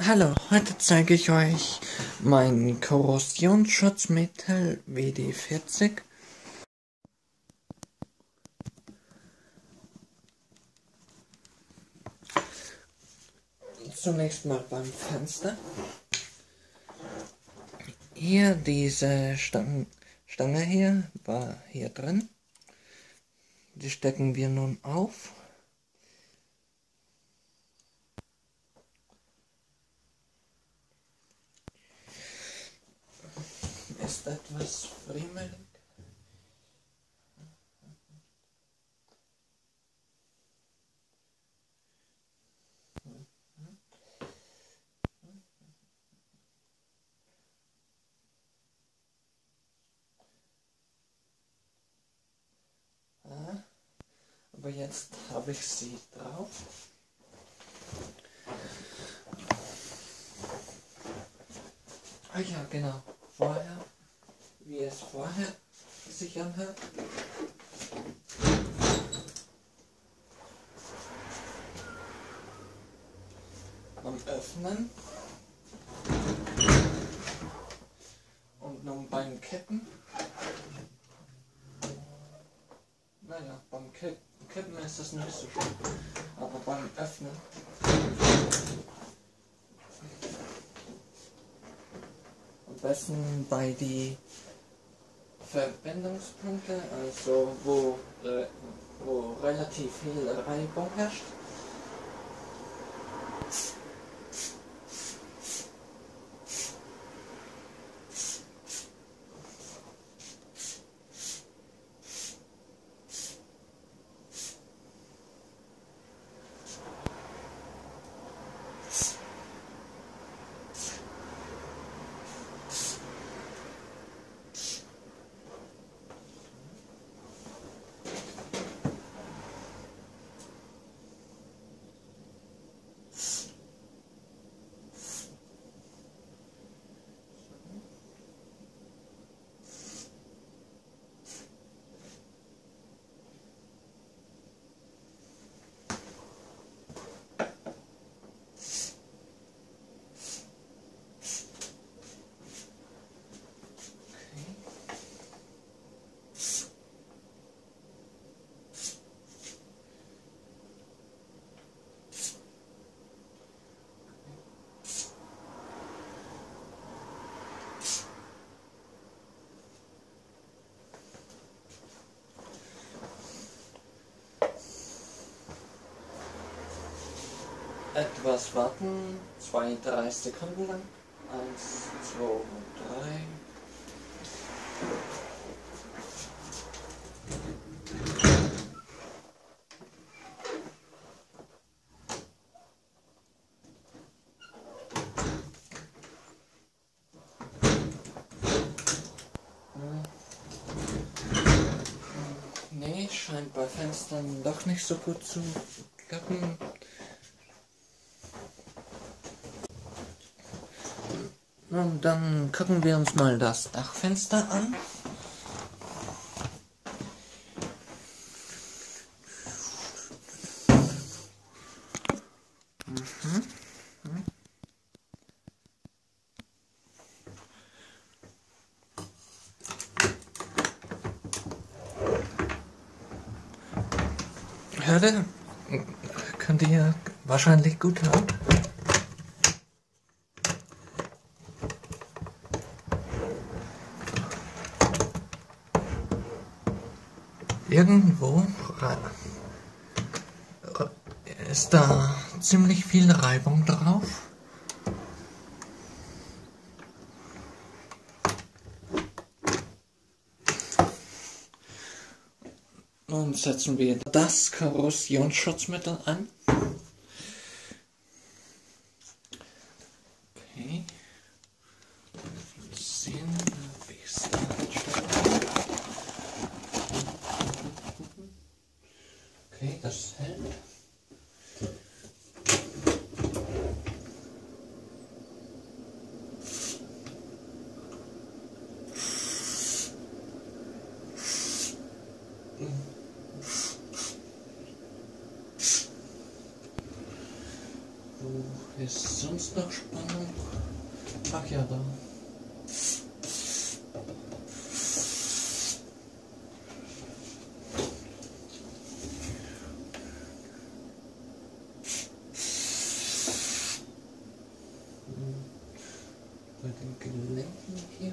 Hallo, heute zeige ich euch mein Korrosionsschutzmittel WD-40. Zunächst mal beim Fenster. Hier diese Stange hier war hier drin. Die stecken wir nun auf. Ist etwas friemelig. Aber jetzt habe ich sie drauf. Ah ja, genau. Vorher, wie es vorher sich anhört. Beim Öffnen und nun beim Kippen. Naja, beim Kippen ist es nicht so schlimm, aber beim Öffnen am besten bei die Verbindungspunkte, also wo relativ viel Reibung herrscht. Etwas warten, 2-3 Sekunden lang. 1, 2, 3. Nee, scheint bei Fenstern doch nicht so gut zu klappen. Und dann gucken wir uns mal das Dachfenster an. Hört ihr? Könnt ihr wahrscheinlich gut hören. Irgendwo ist da ziemlich viel Reibung drauf. Nun setzen wir das Korrosionsschutzmittel an. Okay. Sehen, wie es da ansteht. Okay, das hält. Wo ist sonst noch Spannung? Ach ja, da. Bei den Gelenken hier.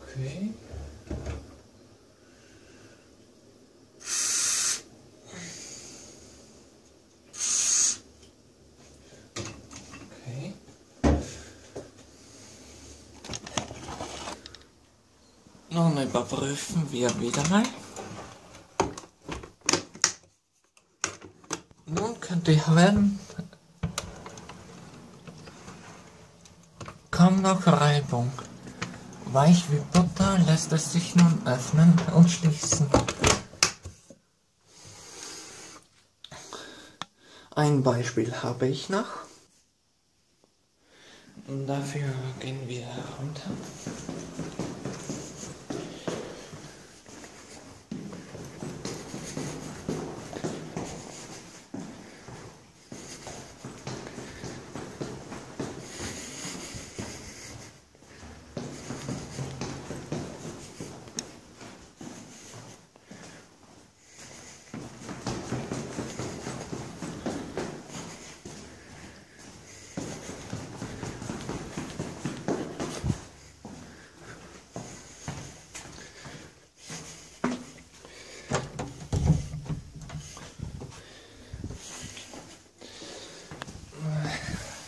Okay. Okay. Nun überprüfen wir wieder mal. Nun könnt ihr hören, kaum noch Reibung. Weich wie Butter lässt es sich nun öffnen und schließen. Ein Beispiel habe ich noch. Und dafür gehen wir runter.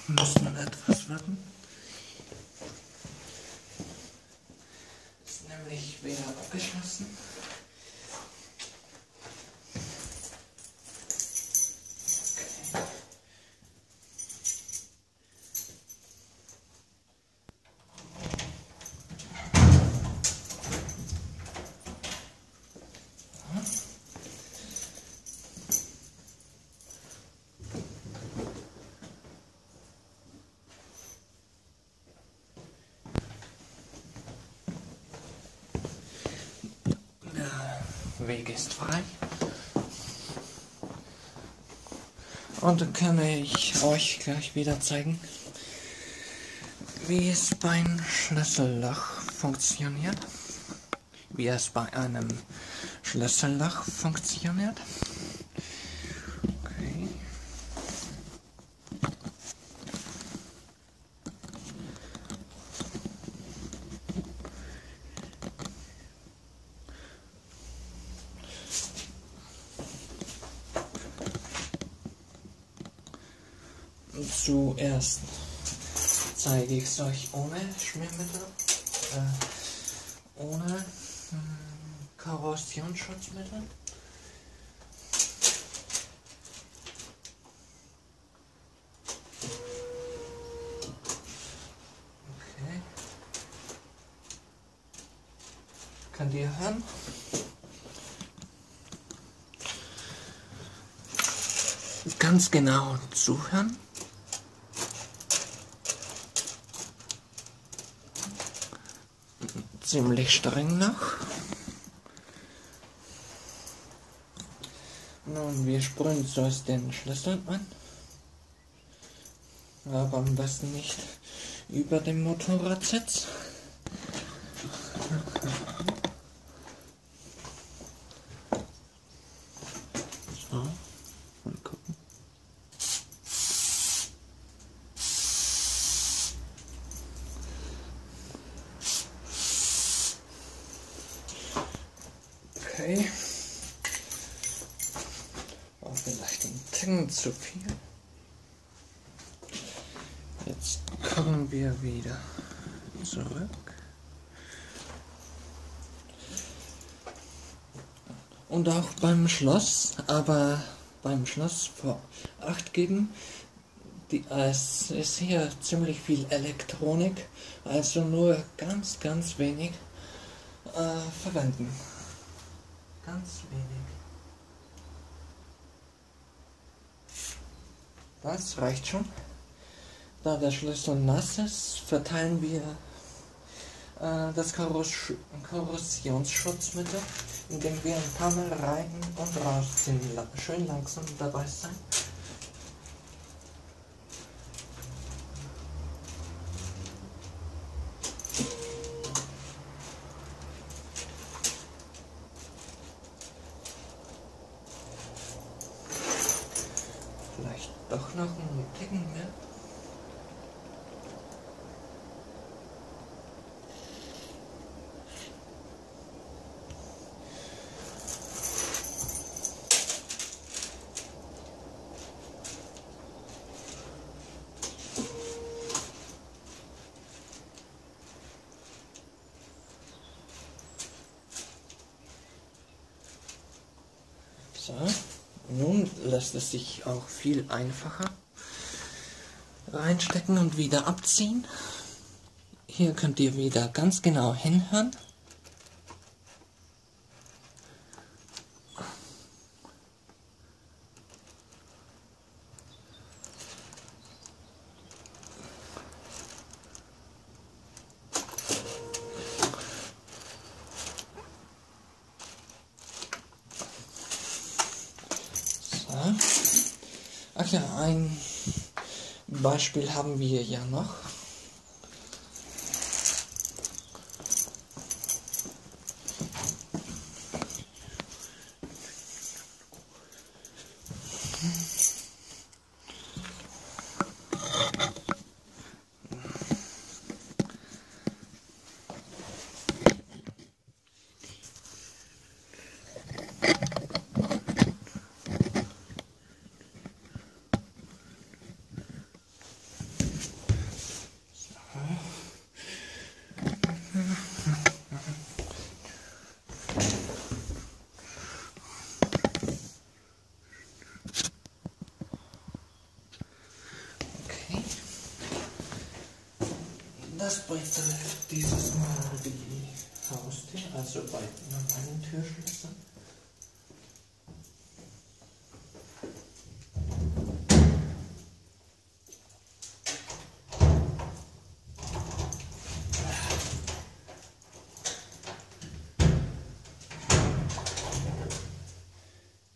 Wir müssen etwas warten. Ist nämlich wieder abgeschlossen. Okay. Der Weg ist frei. Und dann kann ich euch gleich wieder zeigen, wie es beim Schlüsselloch funktioniert. Wie es bei einem Schlüsselloch funktioniert. Okay. Zuerst zeige ich es euch ohne Schmiermittel, ohne Korrosionsschutzmittel. Okay. Könnt ihr hören? Ganz genau zuhören. Ziemlich streng noch. Nun, wir sprühen zuerst den Schlüssel an. Aber am besten nicht über dem Motorradsitz. So, mal gucken. Okay. War vielleicht ein Ticken zu viel. Jetzt kommen wir wieder zurück. Und auch beim Schloss, aber beim Schloss vor Acht geben. Es ist hier ziemlich viel Elektronik, also nur ganz wenig verwenden. Ganz wenig. Das reicht schon. Da der Schlüssel nass ist, verteilen wir das Korrosionsschutzmittel, indem wir ein paar Mal rein und rausziehen. Schön langsam dabei sein. Vielleicht doch noch einen Ticken mehr. So, nun lässt es sich auch viel einfacher reinstecken und wieder abziehen. Hier könnt ihr wieder ganz genau hinhören. Ach ja, ein Beispiel haben wir ja noch. Das betrifft dieses Mal die Haustür, also bei normalen Türschlössern.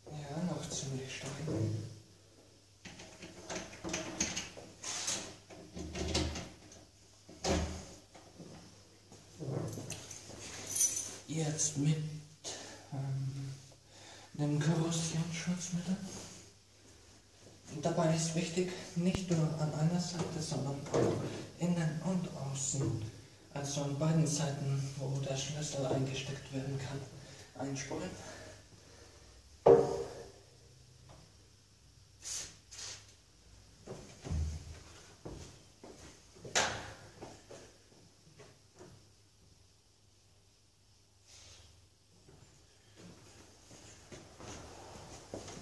Ja, noch ziemlich stark. Jetzt mit dem Korrosionsschutzmittel. Dabei ist wichtig, nicht nur an einer Seite, sondern auch innen und außen, also an beiden Seiten, wo der Schlüssel eingesteckt werden kann, einsprühen.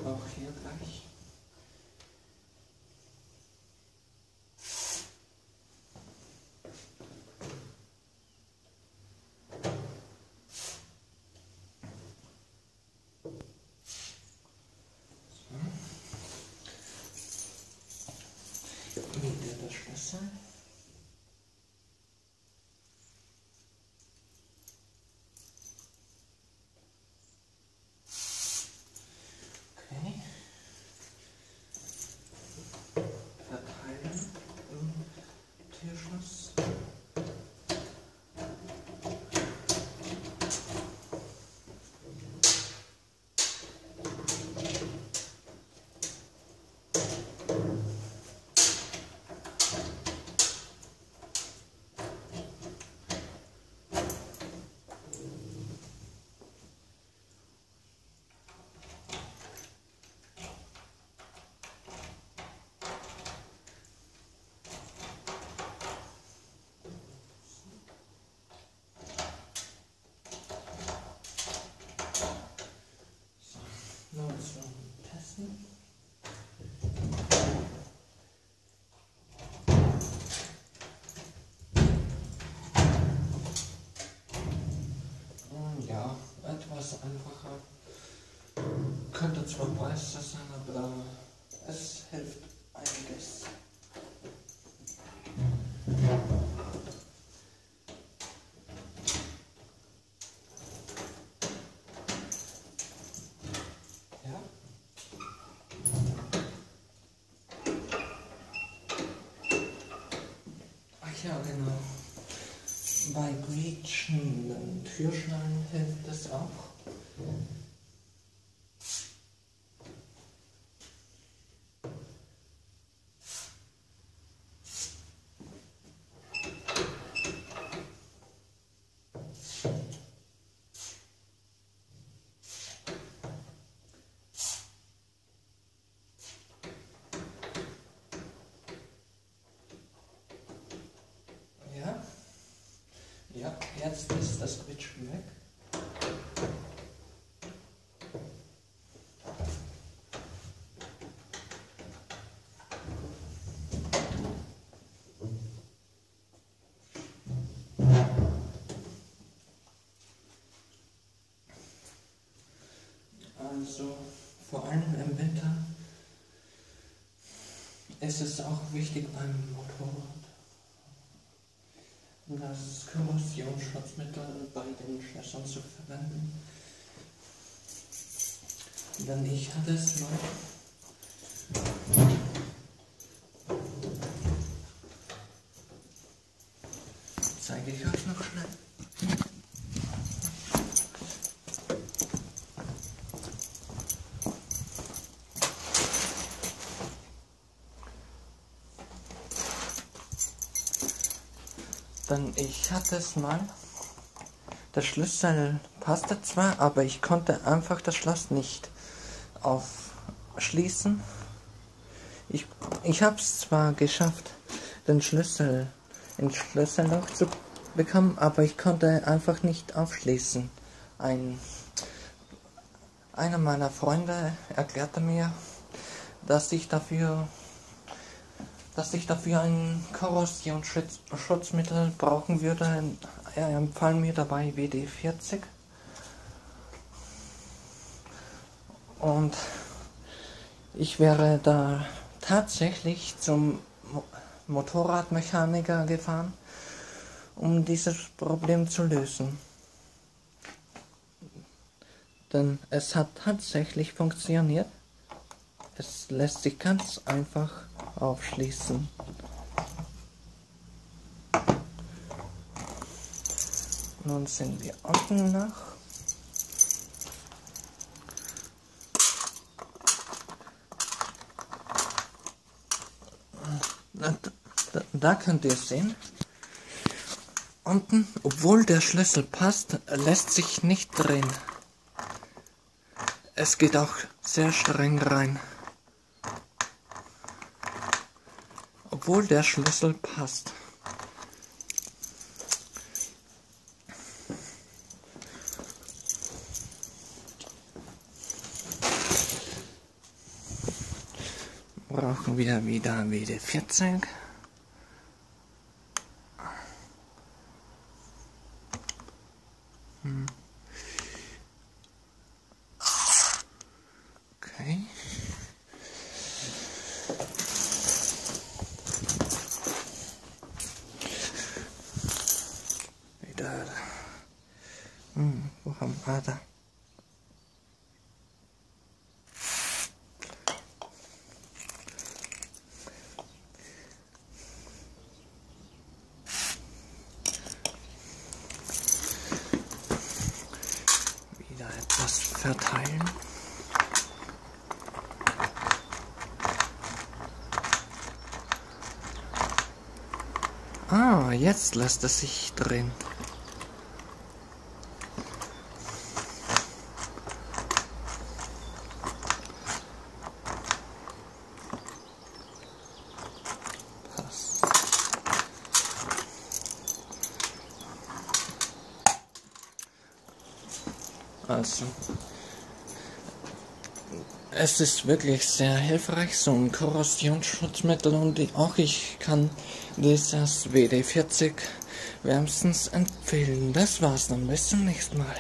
Auch hier gleich. So. Wieder der Schlüssel. Okay. Verteilen im Türschloss. Nun zum Testen. Ja, etwas einfacher. Könnte zwar preislich sein, aber es hilft einiges. bei quietschenden Türschneiden hilft es auch. Ja, jetzt ist das Quietschen weg. Also vor allem im Winter ist es auch wichtig beim Motorrad, das Korrosionsschutzmittel bei den Schlössern zu verwenden. Denn ich hatte es mal. Zeige ich euch noch schnell. Denn ich hatte es mal. Der Schlüssel passte zwar, aber ich konnte einfach das Schloss nicht aufschließen. Ich habe es zwar geschafft, den Schlüssel ins Schlüsselloch zu bekommen, aber ich konnte einfach nicht aufschließen. Einer meiner Freunde erklärte mir, dass ich dafür ein Korrosionsschutzmittel brauchen würde. Er empfahl mir dabei WD-40. Und ich wäre da tatsächlich zum Motorradmechaniker gefahren, um dieses Problem zu lösen. Denn es hat tatsächlich funktioniert. Es lässt sich ganz einfach aufschließen. Nun sind wir unten nach. Da könnt ihr sehen. Unten, obwohl der Schlüssel passt, lässt sich nicht drehen. Es geht auch sehr streng rein. Obwohl der Schlüssel passt. Brauchen wir wieder WD-40. Okay. Wieder. Wo haben wir da? Wieder etwas verteilen. Ah, jetzt lässt es sich drehen. Passt. Also, es ist wirklich sehr hilfreich, so ein Korrosionsschutzmittel, und auch ich kann dieses WD-40 wärmstens empfehlen. Das war's dann, bis zum nächsten Mal.